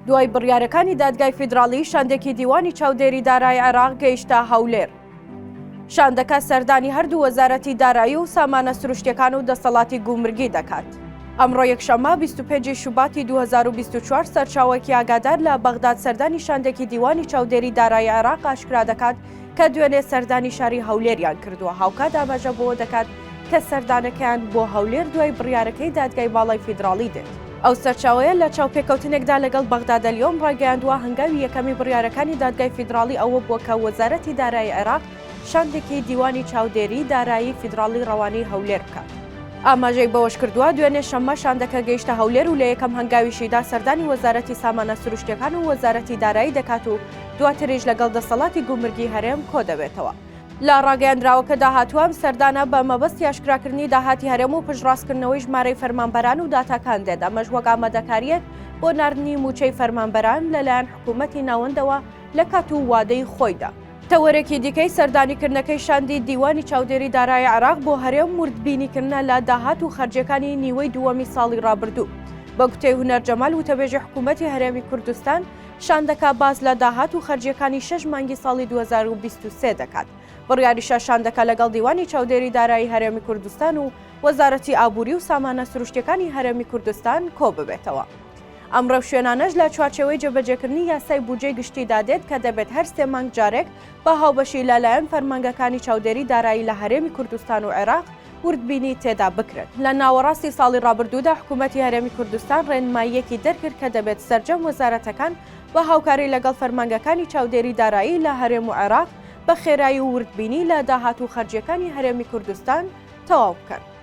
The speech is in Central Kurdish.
دوای بڕیارەکانی دادگای فیدراڵی شاندێکی دیوانی چاودێری دارایی عێراق گەیشتە هەولێر. شاندەکە سەردانی هەردوو وەزارەتی دارایی و سامانە سروشتیەکان و دەسەڵاتی گومرگی دەکات. ئەمڕۆ یەکشەممە 25 شوباتی 2024 سەرچاوێکی ئاگادار لە بەغداد سەردانی شاندێکی دیوانی چاودێری دارایی عێراق ئاشکرا دەکات کە دوێنێ سەردانی شاری هەولێریان کردووە. هاوکات ئاماژە بۆ دەکات کە سەردانەکەیان بۆ هەولێر دوای بڕیارەکەی دادگای باڵای فیدراڵی دێت. ئەو سەرچاوەیە لە چاوپێکەوتنێکدا لەگەڵ بەغداد ئەلیۆم ڕاگەیاندووە هەنگاوی یەکەمی بڕیارەکانی دادگای فیدراڵی ئەوە بووە کە وەزارەتی دارایی عێراق شاندێکی دیوانی چاودێری دارایی فیدراڵی ڕەوانەی هەولێر بکات. ئاماژەی بەوەش کردووە دوێنێ شەممە شاندەکە گەیشتە هەولێر و لە یەکەم هەنگاویشیدا سەردانی وەزارەتی سامانە سروشتیەکان و وەزارەتی دارایی دەکات و دواتریش لەگەڵ دەسەڵاتی گومرگی هەرێم کۆ دەبێتەوە. لە ڕاگەیاندراوەکە داهاتووە سەردانە بە مەبەستی ئاشکراکردنی داهاتی هەرێم و پشتڕاستکردنەوەی ژمارەی فەرمانبەران و داتاکان دێت. ئەمەش وەک ئامادەکاریەک بۆ ناردنی موچەی فەرمانبەران لەلایەن حکوومەتی ناوەندەوە لە کات و وادەی خۆیدا. تەوەرێکی دیکەی سەردانیکردنەکەی شاندی دیوانی چاودێری دارایی عێراق بۆ هەرێم وردبینیکردنە لە داهات و خەرجەکانی نیوەی دووەمی ساڵی ڕابردوو. بە گوتەی هونەر جەمال وتەبێژی حکوومەتی هەرێمی کوردستان شاندەکە باز لە داهات و خەرجیەکانی 6 مانگی ساڵی 2023 دەکات. بڕیاریشە شاندەکە لەگەڵ دیوانی چاودێری دارایی هەرێمی کوردستان و وەزارەتی ئابووری و سامانە سروشتیەکانی هەرێمی کوردستان کۆ ببێتەوە. ئەمڕۆ شوێنانەش لە چوارچێوەی جێبەجێکردنی یاسای بودجەی گشتی دادێت کە دەبێت هەر 3 مانگ جارێک بە هاوبەشی لەلایەن فەرمانگەکانی چاودێری دارایی لە هەرێمی کوردستان و عێراق وردبینی تێدا بکرێت. لە ناوەڕاستی ساڵی ڕابردوودا حکوومەتی هەرێمی کوردستان ڕێنماییەکی دەرکرد کە دەبێت سەرجەم وەزارەتەکان بە هاوکاری لەگەڵ فەرمانگەکانی چاودێری دارایی لە هەرێم و عێراق بە خێرایی و وردبینی لە داهات و خەرجیەکانی هەرێمی کوردستان تەواو بکەن.